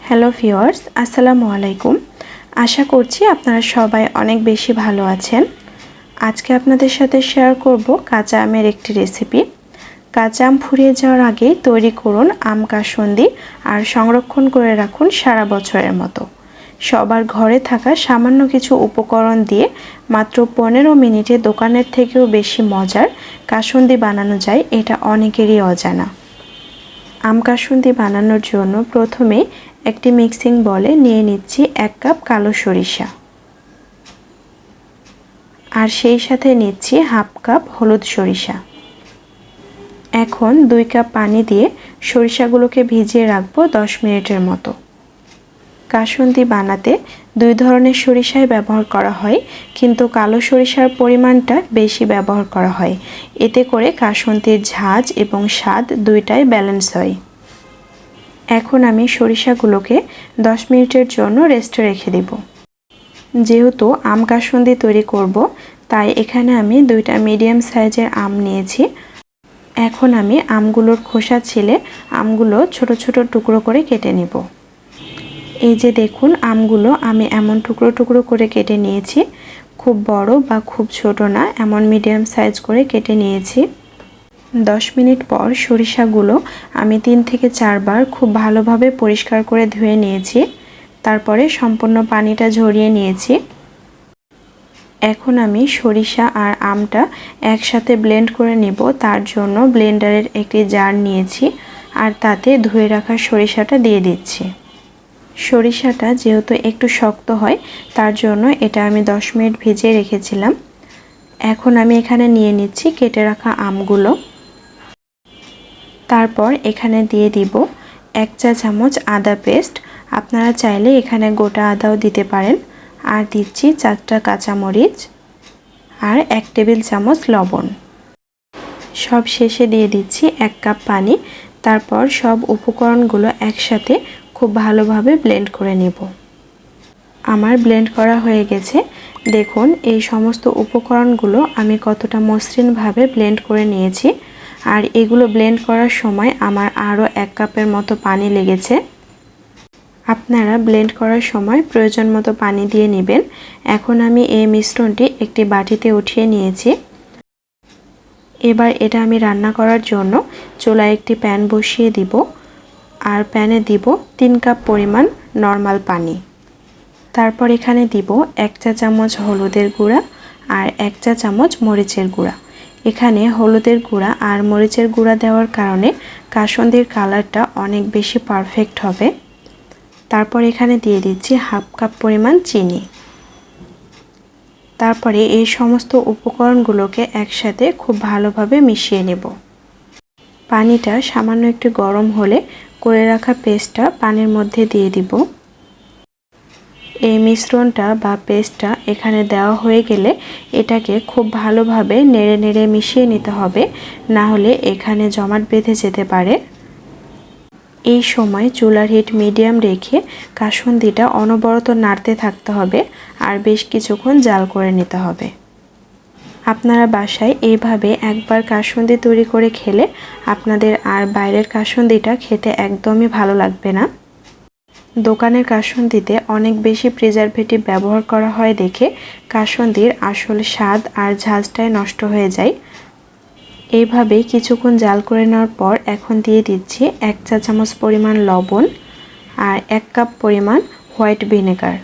Hello viewers, আসসালামু আলাইকুম। আশা করছি আপনারা সবাই অনেক বেশি ভালো আছেন। আজকে আপনাদের সাথে শেয়ার করব কাঁচা আমের একটি রেসিপি। কাঁচা আম ফুরিয়ে যাওয়ার আগে তৈরি করুন আম কাসুন্দি আর সংরক্ষণ করে রাখুন সারা বছরের মতো। সবার ঘরে থাকা সামান্য কিছু উপকরণ দিয়ে মাত্র 15 মিনিটে দোকানের থেকেও বেশি মজার কাসুন্দি বানানো যায়, এটা অনেকেরই অজানা। আম কাসুন্দি বানানোর জন্য প্রথমে একটি মিক্সিং বলে নিয়ে নিচ্ছি 1 কাপ কালো সরিষা, আর সেই সাথে নিচ্ছি হাফ কাপ হলুদ সরিষা। এখন 2 কাপ পানি দিয়ে সরিষাগুলোকে ভিজিয়ে রাখবো 10 মিনিটের মতো। কাসুন্দি বানাতে 2 ধরনের সরিষাই ব্যবহার করা হয়, কিন্তু কালো সরিষার পরিমাণটা বেশি ব্যবহার করা হয়। এতে করে কাসুন্দির ঝাঁজ এবং স্বাদ দুইটাই ব্যালেন্স হয়। এখন আমি সরিষাগুলোকে 10 মিনিটের জন্য রেস্টে রেখে দেব। যেহেতু আম কাসুন্দি তৈরি করব, তাই এখানে আমি 2টা মিডিয়াম সাইজের আম নিয়েছি। এখন আমি আমগুলোর খোসা ছিলে আমগুলো ছোট ছোট টুকরো করে কেটে নেব। এই যে দেখুন, আমগুলো আমি এমন টুকরো টুকরো করে কেটে নিয়েছি। খুব বড় বা খুব ছোট না, এমন মিডিয়াম সাইজ করে কেটে নিয়েছি। 10 মিনিট পর সরিষাগুলো আমি 3 থেকে 4 বার খুব ভালোভাবে পরিষ্কার করে ধুয়ে নিয়েছি। তারপরে সম্পূর্ণ পানিটা ঝরিয়ে নিয়েছি। এখন আমি সরিষা আর আমটা একসাথে ব্লেন্ড করে নেব। তার জন্য ব্লেন্ডারের একটি জার নিয়েছি আর তাতে ধুয়ে রাখা সরিষাটা দিয়ে দিচ্ছি। সরিষাটা যেহেতু একটু শক্ত হয়, তার জন্য এটা আমি 10 মিনিট ভিজিয়ে রেখেছিলাম। এখন আমি এখানে নিয়ে নিচ্ছি কেটে রাখা আমগুলো। তারপর এখানে দিয়ে দিব 1 চা চামচ আদা পেস্ট। আপনারা চাইলে এখানে গোটা আদাও দিতে পারেন। আর দিচ্ছি 4টা কাঁচামরিচ আর 1 টেবিল চামচ লবণ। সব শেষে দিয়ে দিচ্ছি 1 কাপ পানি। তারপর সব উপকরণগুলো একসাথে খুব ভালোভাবে ব্লেন্ড করে নেব। আমার ব্লেন্ড করা হয়ে গেছে। দেখুন এই সমস্ত উপকরণগুলো আমি কতটা মসৃণভাবে ব্লেন্ড করে নিয়েছি। আর এগুলো ব্লেন্ড করার সময় আমার আরও 1 কাপের মতো পানি লেগেছে। আপনারা ব্লেন্ড করার সময় প্রয়োজন মতো পানি দিয়ে নেবেন। এখন আমি এই মিশ্রণটি একটি বাটিতে উঠিয়ে নিয়েছি। এবার এটা আমি রান্না করার জন্য চুলায় একটি প্যান বসিয়ে দিব আর প্যানে দিব 3 কাপ পরিমাণ নরমাল পানি। তারপর এখানে দিব 1 চা চামচ হলুদের গুঁড়া আর 1 চা চামচ মরিচের গুঁড়া। এখানে হলুদের গুঁড়া আর মরিচের গুঁড়া দেওয়ার কারণে কাসুন্দির কালারটা অনেক বেশি পারফেক্ট হবে। তারপর এখানে দিয়ে দিচ্ছি হাফ কাপ পরিমাণ চিনি। তারপরে এই সমস্ত উপকরণগুলোকে একসাথে খুব ভালোভাবে মিশিয়ে নেব। পানিটা সামান্য একটু গরম হলে করে রাখা পেস্টটা পানির মধ্যে দিয়ে দিব। এই মিশ্রণটা বা পেস্টটা এখানে দেওয়া হয়ে গেলে এটাকে খুব ভালোভাবে নেড়ে নেড়ে মিশিয়ে নিতে হবে, না হলে এখানে জমাট বেঁধে যেতে পারে। এই সময় চুলার হিট মিডিয়াম রেখে কাসুন্দিটা অনবরত নাড়তে থাকতে হবে আর বেশ কিছুক্ষণ জাল করে নিতে হবে। আপনারা বাসায় এইভাবে একবার কাসুন্দি তৈরি করে খেলে আপনাদের আর বাইরের কাসুন্দিটা খেতে একদমই ভালো লাগবে না। দোকানের কাসুন্দিতে অনেক বেশি প্রিজারভেটিভ ব্যবহার করা হয় দেখে কাসুন্দির আসল স্বাদ আর ঝাঁজটাই নষ্ট হয়ে যায়। এইভাবে কিছুক্ষণ জাল করে নেওয়ার পর এখন দিয়ে দিচ্ছি 1 চা চামচ পরিমাণ লবণ আর 1 কাপ পরিমাণ হোয়াইট ভিনেগার।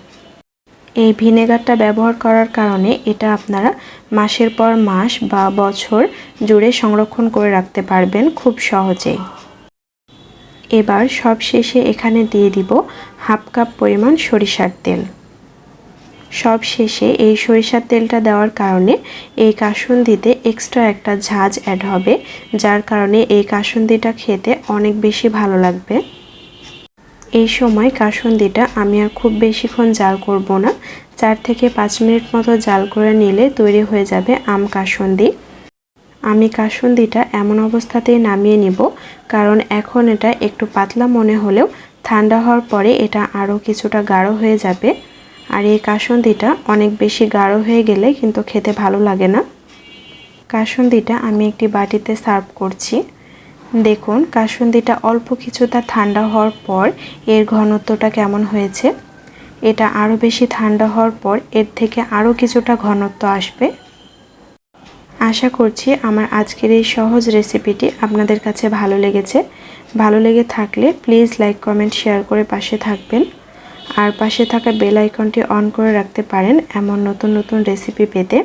এই ভিনেগারটা ব্যবহার করার কারণে এটা আপনারা মাসের পর মাস বা বছর জুড়ে সংরক্ষণ করে রাখতে পারবেন খুব সহজেই। এবার সব শেষে এখানে দিয়ে দিব হাফ কাপ পরিমাণ সরিষার তেল। সব শেষে এই সরিষার তেলটা দেওয়ার কারণে এই কাসুন্দিতে এক্সট্রা একটা ঝাঁজ অ্যাড হবে, যার কারণে এই কাসুন্দিটা খেতে অনেক বেশি ভালো লাগবে। এই সময় কাসুন্দিটা আমি আর খুব বেশিক্ষণ জাল করব না, 4 থেকে 5 মিনিট মতো জাল করে নিলে তৈরি হয়ে যাবে আম কাসুন্দি। আমি কাসুন্দিটা এমন অবস্থাতেই নামিয়ে নিব, কারণ এখন এটা একটু পাতলা মনে হলেও ঠান্ডা হওয়ার পরে এটা আরও কিছুটা গাঢ় হয়ে যাবে। আর এই কাসুন্দিটা অনেক বেশি গাঢ় হয়ে গেলে কিন্তু খেতে ভালো লাগে না। কাসুন্দিটা আমি একটি বাটিতে সার্ভ করছি। দেখুন কাসুন্দিটা অল্প কিছুটা ঠান্ডা হওয়ার পর এর ঘনত্বটা কেমন হয়েছে। এটা আরও বেশি ঠান্ডা হওয়ার পর এর থেকে আরও কিছুটা ঘনত্ব আসবে। আশা করছি আমার আজকের এই সহজ রেসিপিটি আপনাদের কাছে ভালো লেগেছে। ভালো লেগে থাকলে প্লিজ লাইক কমেন্ট শেয়ার করে পাশে থাকবেন। আর পাশে থাকা বেল আইকনটি অন করে রাখতে পারেন এমন নতুন নতুন রেসিপি পেতে।